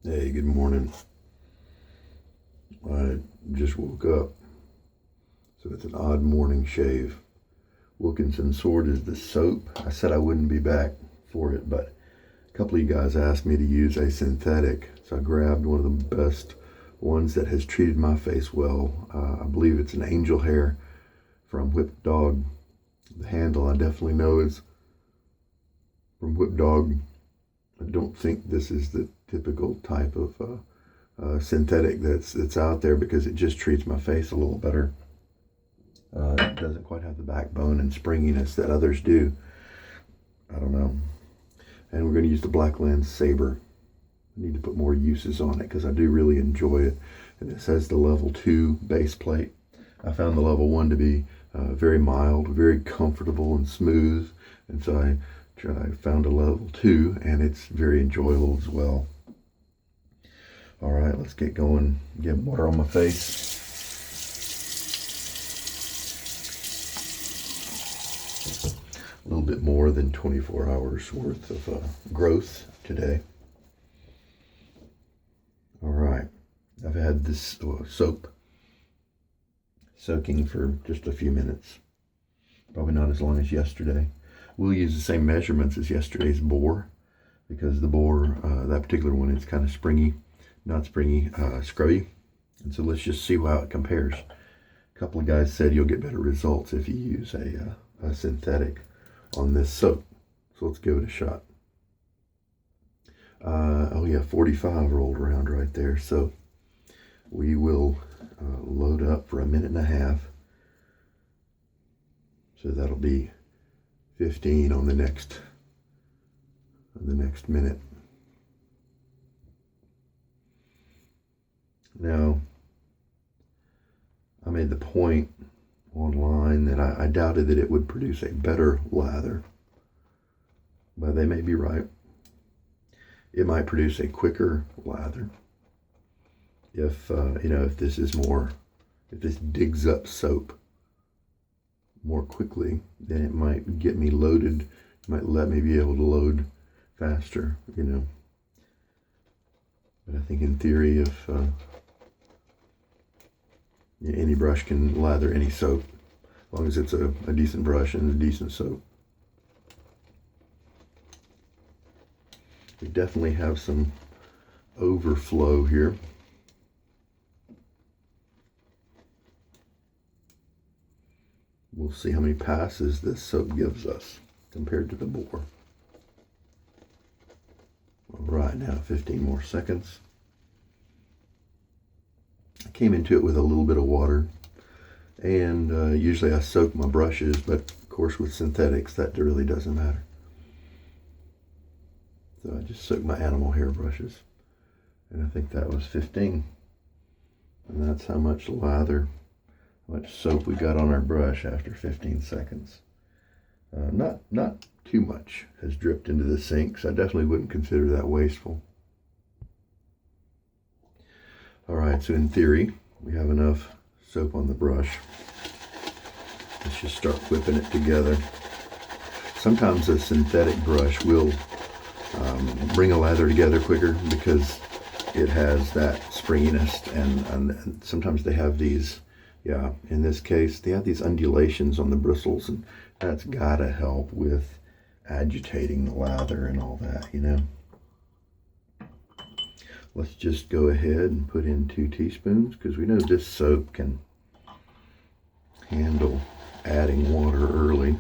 Hey, good morning. I just woke up, so it's an odd morning shave. Wilkinson Sword is the soap. I said I wouldn't be back for it, but a couple of you guys asked me to use a synthetic, so I grabbed one of the best ones that has treated my face well. I believe it's an angel hair from Whipped Dog. The handle I definitely know is from Whipped Dog. I don't think this is the typical type of synthetic that's out there, because it just treats my face a little better. It doesn't quite have the backbone and springiness that others do. I don't know. And we're going to use the Blackland Sabre. I need to put more uses on it because I do really enjoy it. And it says the level 2 base plate. I found the level 1 to be very mild, very comfortable and smooth. And so I found a level 2, and it's very enjoyable as well. All right, let's get going. Get water on my face. A little bit more than 24 hours worth of growth today. All right, I've had this soap soaking for just a few minutes. Probably not as long as yesterday. We'll use the same measurements as yesterday's bore, because the bore, that particular one, is kind of springy. Not springy, scrubby. And so let's just see how it compares. A couple of guys said you'll get better results if you use a synthetic on this soap. So let's give it a shot. Oh yeah, 45 rolled around right there. So we will load up for 1.5 minutes. So that'll be 15 on the next minute. Now, I made the point online that I doubted that it would produce a better lather, but they may be right. It might produce a quicker lather if if this digs up soap more quickly, then it might get me loaded. It might let me be able to load faster, But I think in theory, if any brush can lather any soap, as long as it's a decent brush and a decent soap. We definitely have some overflow here. We'll see how many passes this soap gives us compared to the bore. All right, now 15 more seconds. I came into it with a little bit of water, and usually I soak my brushes, but of course with synthetics that really doesn't matter. So I just soak my animal hair brushes, and I think that was 15. And that's how much lather, how much soap we got on our brush after 15 seconds. Not too much has dripped into the sink, so I definitely wouldn't consider that wasteful. All right, so in theory, we have enough soap on the brush. Let's just start whipping it together. Sometimes a synthetic brush will bring a lather together quicker because it has that springiness, and sometimes they have these, in this case, they have these undulations on the bristles, and that's gotta help with agitating the lather and all that, Let's just go ahead and put in 2 teaspoons, because we know this soap can handle adding water early.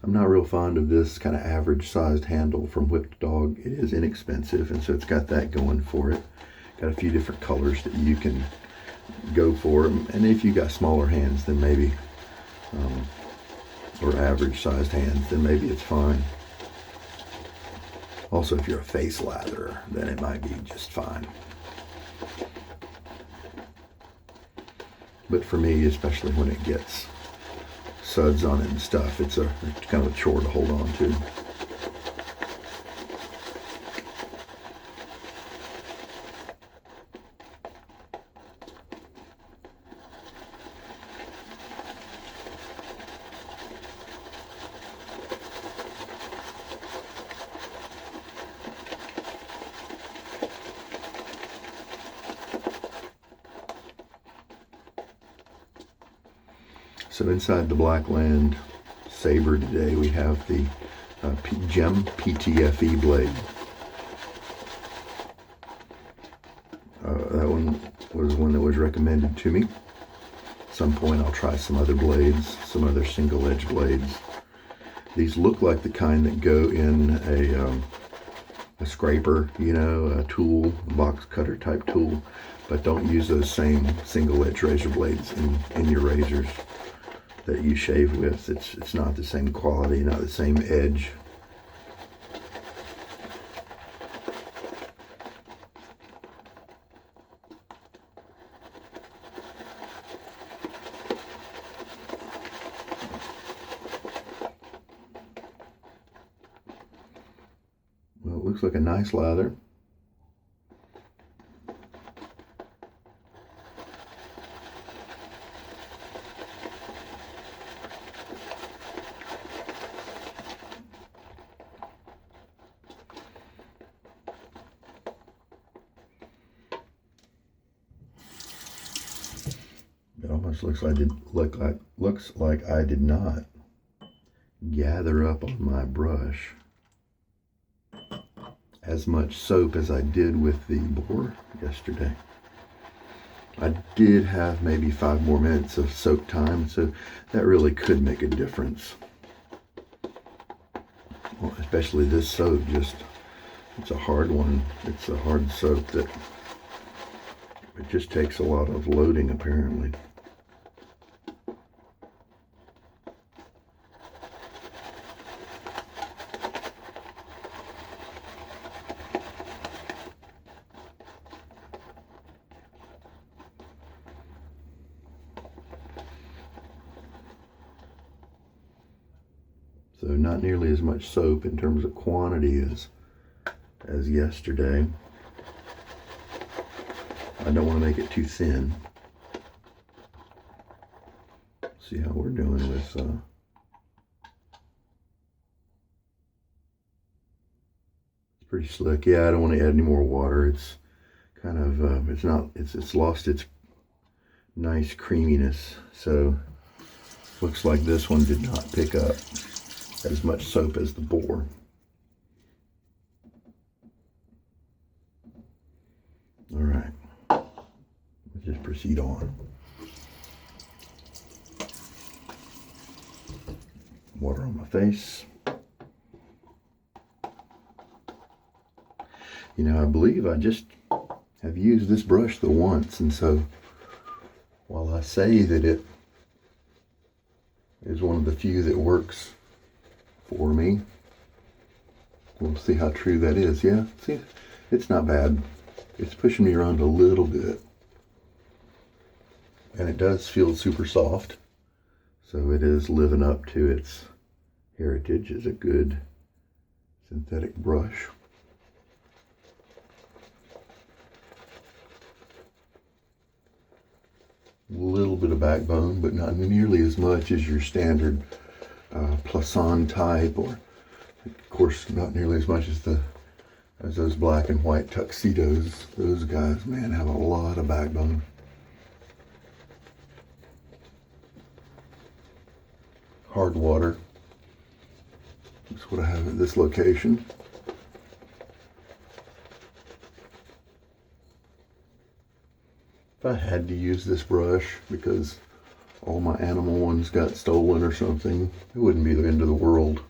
I'm not real fond of this kind of average sized handle from Whipped Dog. It is inexpensive, and so it's got that going for it. Got a few different colors that you can go for, and if you got smaller hands, then maybe, or average sized hands, then maybe it's fine. Also, if you're a face latherer, then it might be just fine. But for me, especially when it gets suds on it and stuff, it's kind of a chore to hold on to. So inside the Blackland Sabre today, we have the Gem PTFE blade. That one was one that was recommended to me. At some point I'll try some other blades, some other single edge blades. These look like the kind that go in a scraper, you know, a tool, a box cutter type tool, but don't use those same single edge razor blades in your razors that you shave with. It's not the same quality, not the same edge. Well, it looks like a nice lather. It almost looks like I did not gather up on my brush as much soap as I did with the boar yesterday. I did have maybe 5 more minutes of soak time, so that really could make a difference. Well, especially this soap, it's a hard one. It's a hard soap that it just takes a lot of loading apparently. So not nearly as much soap in terms of quantity as yesterday. I don't want to make it too thin. See how we're doing with it's pretty slick. Yeah, I don't want to add any more water. It's kind of it's lost its nice creaminess. So looks like this one did not pick up as much soap as the boar. All right, let's just proceed on. Water on my face. You know, I believe I just have used this brush the once, and so while I say that it is one of the few that works for me, we'll see how true that is. Yeah, see, it's not bad. It's pushing me around a little bit, and it does feel super soft, so it is living up to its heritage as a good synthetic brush. A little bit of backbone, but not nearly as much as your standard Plasson type, or of course not nearly as much as those black and white tuxedos. Those guys, man, have a lot of backbone. Hard water. That's what I have at this location. If I had to use this brush because all my animal ones got stolen or something, it wouldn't be the end of the world,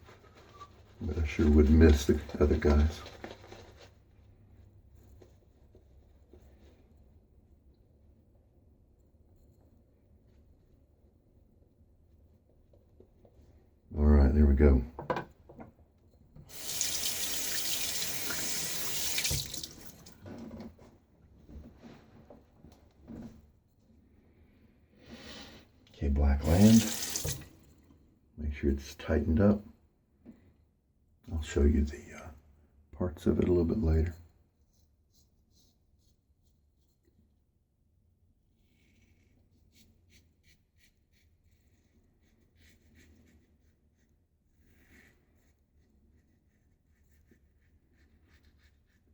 but I sure would miss the other guys. All right, there we go. Okay, Blackland. Make sure it's tightened up. I'll show you the parts of it a little bit later.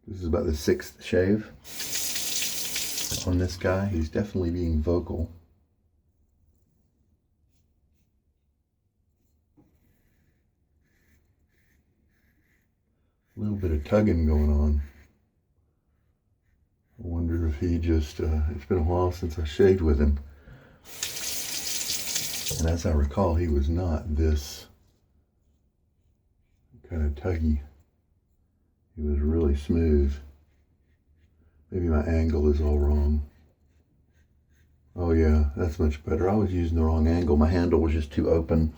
This is about the 6th shave on this guy. He's definitely being vocal. A little bit of tugging going on. I wonder if he just, it's been a while since I shaved with him. And as I recall, he was not this kind of tuggy. He was really smooth. Maybe my angle is all wrong. Oh yeah, that's much better. I was using the wrong angle. My handle was just too open.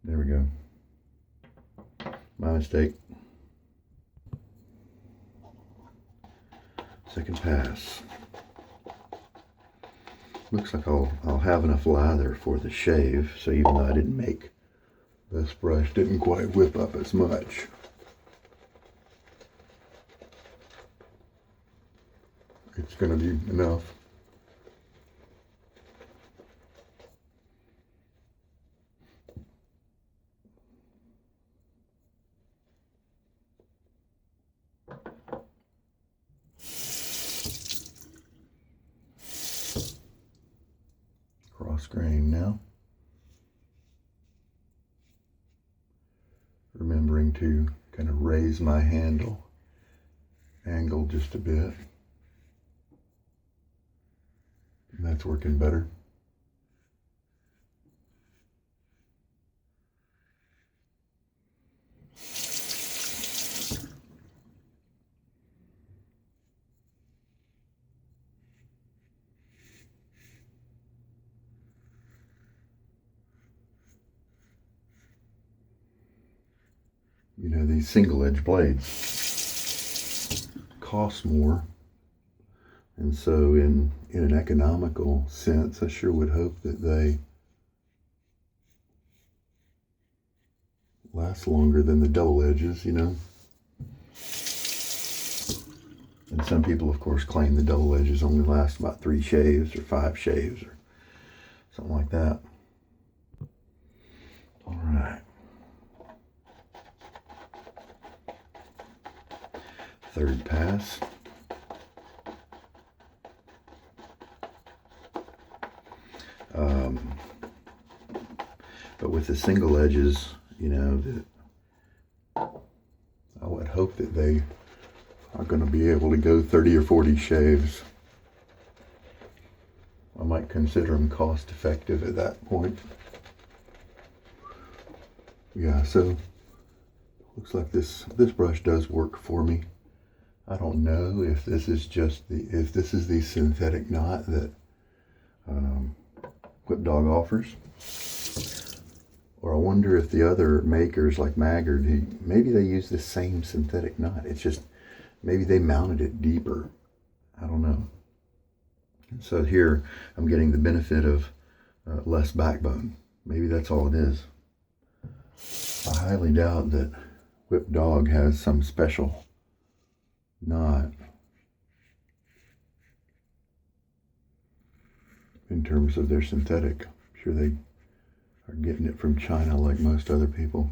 There we go. My mistake. Second pass. Looks like I'll have enough lather for the shave, so even though I didn't make this brush, didn't quite whip up as much. It's going to be enough. Cross grain now. Remembering to kind of raise my handle angle just a bit. And that's working better. You know, these single edge blades cost more, and so in an economical sense, I sure would hope that they last longer than the double edges, you know. And some people, of course, claim the double edges only last about 3 shaves or 5 shaves or something like that. All right. Third pass. But with the single edges, you know, I would hope that they are going to be able to go 30 or 40 shaves. I might consider them cost effective at that point. Yeah, so looks like this brush does work for me. I don't know if this is just the synthetic knot that Whip Dog offers, or I wonder if the other makers like Maggard, maybe they use the same synthetic knot. It's just maybe they mounted it deeper. I don't know. And so here I'm getting the benefit of less backbone. Maybe that's all it is. I highly doubt that Whip Dog has some special knot in terms of their synthetic. I'm sure they are getting it from China like most other people.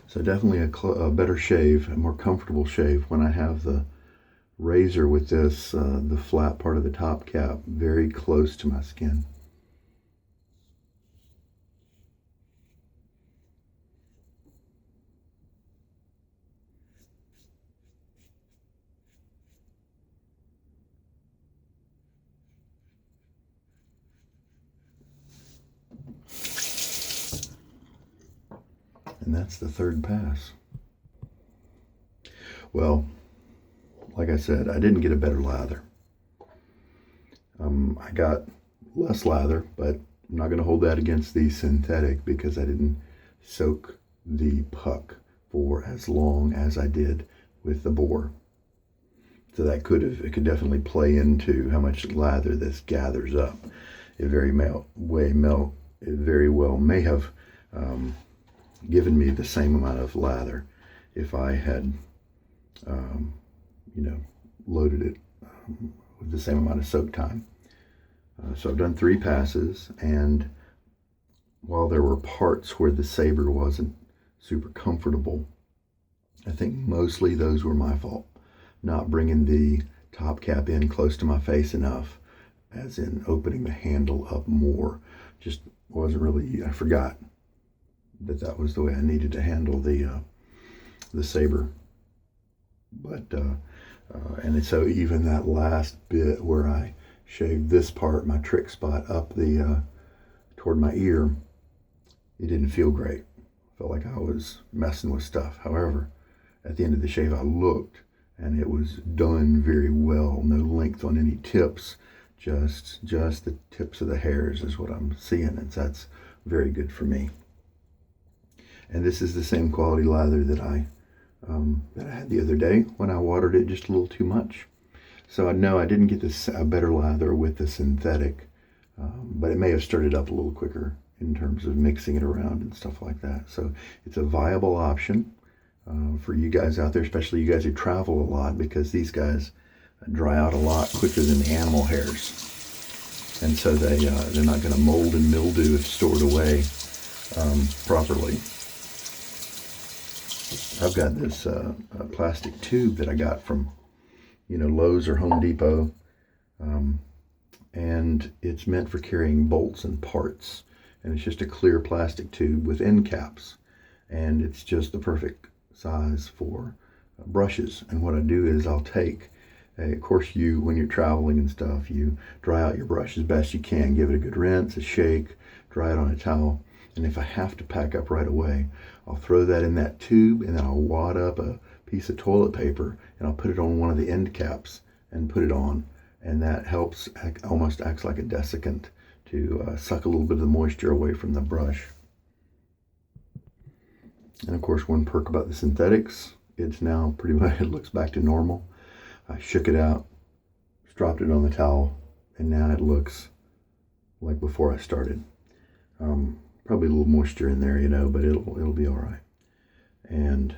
So definitely a better shave, a more comfortable shave when I have the razor with this, the flat part of the top cap very close to my skin. And that's the third pass. Well, like I said, I didn't get a better lather. I got less lather, but I'm not going to hold that against the synthetic because I didn't soak the puck for as long as I did with the boar. So that it could definitely play into how much lather this gathers up. It very well may have given me the same amount of lather if I had, loaded it with the same amount of soak time. So I've done 3 passes, and while there were parts where the Sabre wasn't super comfortable, I think mostly those were my fault. Not bringing the top cap in close to my face enough, as in opening the handle up more. Just wasn't really, I forgot that was the way I needed to handle the Sabre. But, and so even that last bit where I shaved this part, my trick spot up toward my ear, it didn't feel great. Felt like I was messing with stuff. However, at the end of the shave, I looked, and it was done very well. No length on any tips, just the tips of the hairs is what I'm seeing, and that's very good for me. And this is the same quality lather that I had the other day when I watered it just a little too much. So I know I didn't get a better lather with the synthetic, but it may have started up a little quicker in terms of mixing it around and stuff like that. So it's a viable option for you guys out there, especially you guys who travel a lot, because these guys dry out a lot quicker than the animal hairs. And so they're not going to mold and mildew if stored away properly. I've got this plastic tube that I got from, Lowe's or Home Depot, and it's meant for carrying bolts and parts. And it's just a clear plastic tube with end caps, and it's just the perfect size for brushes. And what I do is I'll take, of course, when you're traveling and stuff, you dry out your brush as best you can, give it a good rinse, a shake, dry it on a towel. And if I have to pack up right away, I'll throw that in that tube, and then I'll wad up a piece of toilet paper, and I'll put it on one of the end caps and put it on. And that helps, almost acts like a desiccant to suck a little bit of the moisture away from the brush. And of course, one perk about the synthetics, it's now pretty much, it looks back to normal. I shook it out, dropped it on the towel, and now it looks like before I started. Probably a little moisture in there, but it'll be all right. And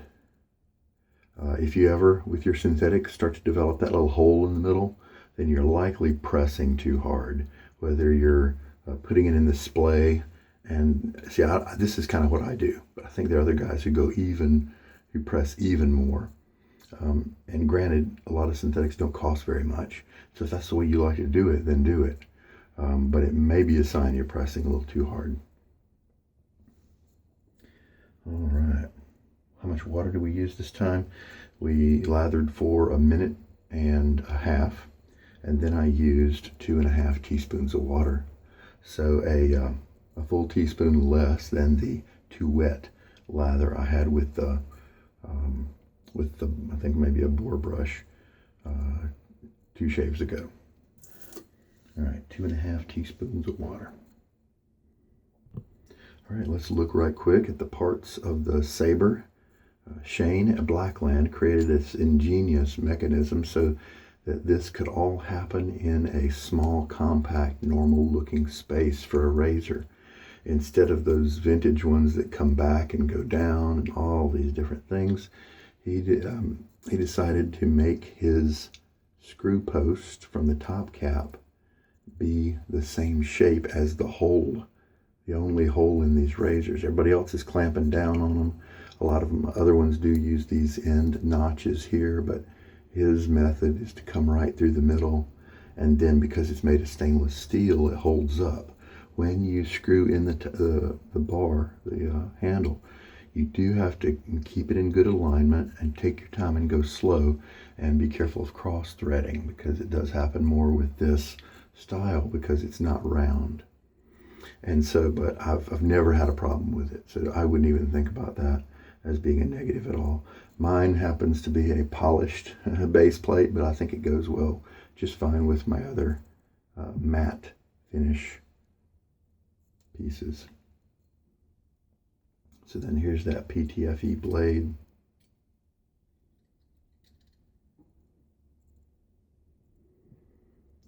if you ever, with your synthetic, start to develop that little hole in the middle, then you're likely pressing too hard. Whether you're putting it in the splay, and see, this is kind of what I do, but I think there are other guys who go even, who press even more. And granted, a lot of synthetics don't cost very much, so if that's the way you like to do it, then do it. But it may be a sign you're pressing a little too hard. All right. How much water do we use this time? We lathered for 1.5 minutes, and then I used 2.5 teaspoons of water. So a full teaspoon less than the too wet lather I had with the I think maybe a boar brush 2 shaves ago. All right, 2.5 teaspoons of water. All right, let's look right quick at the parts of the Sabre. Shane at Blackland created this ingenious mechanism so that this could all happen in a small, compact, normal-looking space for a razor, instead of those vintage ones that come back and go down and all these different things. He decided to make his screw post from the top cap be the same shape as the hole, the only hole in these razors. Everybody else is clamping down on them. A lot of them, other ones do use these end notches here, but his method is to come right through the middle, and then because it's made of stainless steel, it holds up. When you screw in the bar, the handle, you do have to keep it in good alignment and take your time and go slow, and be careful of cross threading, because it does happen more with this style because it's not round. And so, but I've never had a problem with it, so I wouldn't even think about that as being a negative at all. Mine happens to be a polished base plate, but I think it goes well just fine with my other matte finish pieces. So then here's that PTFE blade.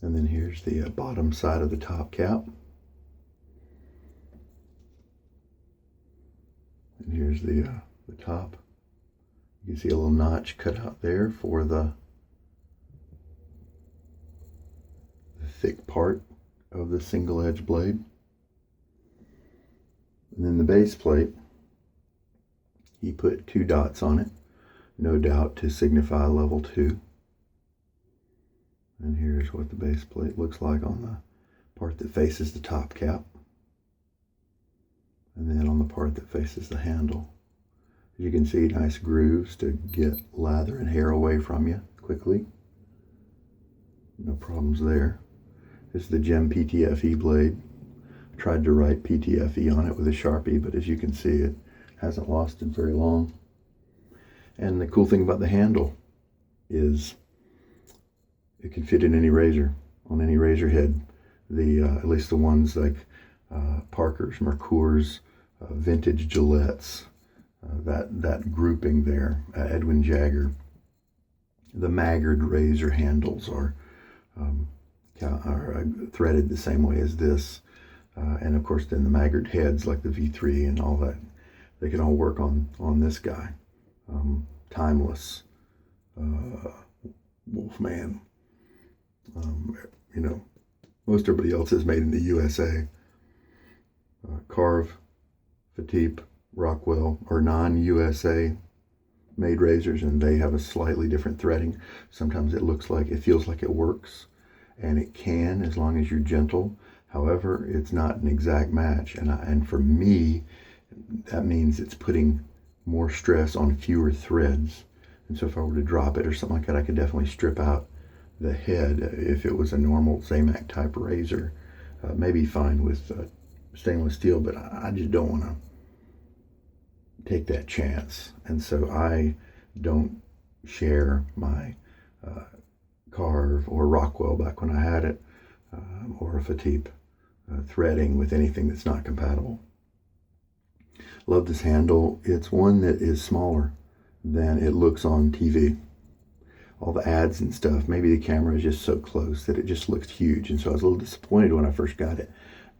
And then here's the bottom side of the top cap. And here's the top. You can see a little notch cut out there for the thick part of the single edge blade. And then the base plate, he put 2 dots on it, no doubt to signify level 2. And here's what the base plate looks like on the part that faces the top cap. And then on the part that faces the handle. You can see nice grooves to get lather and hair away from you quickly. No problems there. This is the Gem PTFE blade. I tried to write PTFE on it with a Sharpie, but as you can see, it hasn't lasted very long. And the cool thing about the handle is it can fit in any razor, on any razor head. At least the ones like Parker's, Mercours, vintage Gillette's, that grouping there, Edwin Jagger. The Maggard razor handles are threaded the same way as this. And of course then the Maggard heads like the V3 and all that, they can all work on this guy. Timeless, Wolfman. You know, most everybody else is made in the USA. Carve, Fatip, Rockwell are non-USA made razors, and they have a slightly different threading. Sometimes it feels like it works, and it can as long as you're gentle. However, it's not an exact match, and for me, that means it's putting more stress on fewer threads. And so if I were to drop it or something like that, I could definitely strip out the head if it was a normal Zamac type razor. Maybe fine with stainless steel, but I just don't want to take that chance. And so I don't share my Carve or Rockwell back when I had it, or a Fatip threading with anything that's not compatible. Love this handle. It's one that is smaller than it looks on TV. All the ads and stuff, maybe the camera is just so close that it just looks huge, and so I was a little disappointed when I first got it.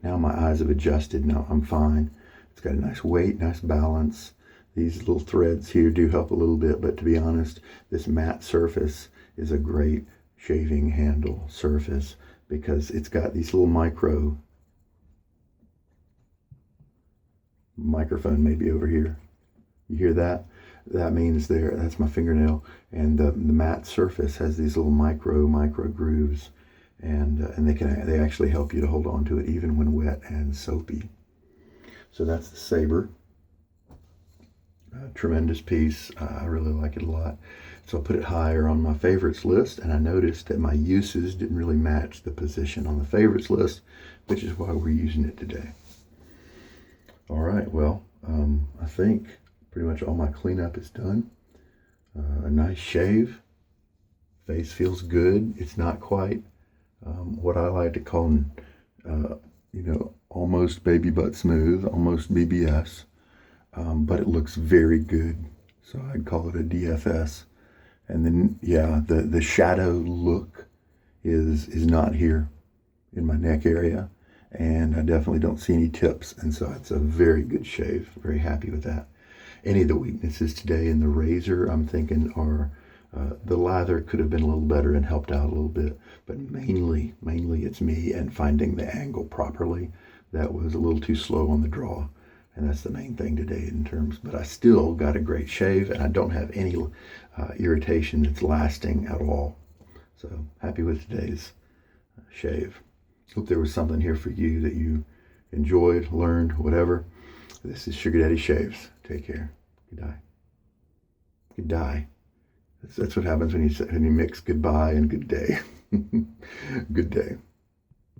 Now my eyes have adjusted. Now I'm fine. It's got a nice weight, nice balance. These little threads here do help a little bit, but to be honest, this matte surface is a great shaving handle surface because it's got these little microphone maybe over here. You hear that? That means that's my fingernail, and the matte surface has these little micro grooves, and they actually help you to hold on to it even when wet and soapy. So that's the Sabre. Tremendous piece. I really like it a lot. So I put it higher on my favorites list, and I noticed that my uses didn't really match the position on the favorites list, which is why we're using it today. All right, well, I think pretty much all my cleanup is done. A nice shave. Face feels good. It's not quite what I like to call, almost baby butt smooth, almost BBS. But it looks very good. So I'd call it a DFS. And then, yeah, the shadow look is not here in my neck area. And I definitely don't see any tips. And so it's a very good shave. Very happy with that. Any of the weaknesses today in the razor, I'm thinking, are the lather could have been a little better and helped out a little bit. But mainly it's me and finding the angle properly. That was a little too slow on the draw. And that's the main thing today in terms, but I still got a great shave, and I don't have any irritation that's lasting at all. So happy with today's shave. Hope there was something here for you that you enjoyed, learned, whatever. This is Sugar Daddy Shaves. Take care. Goodbye. Goodbye. That's what happens when you mix goodbye and good day. Good day.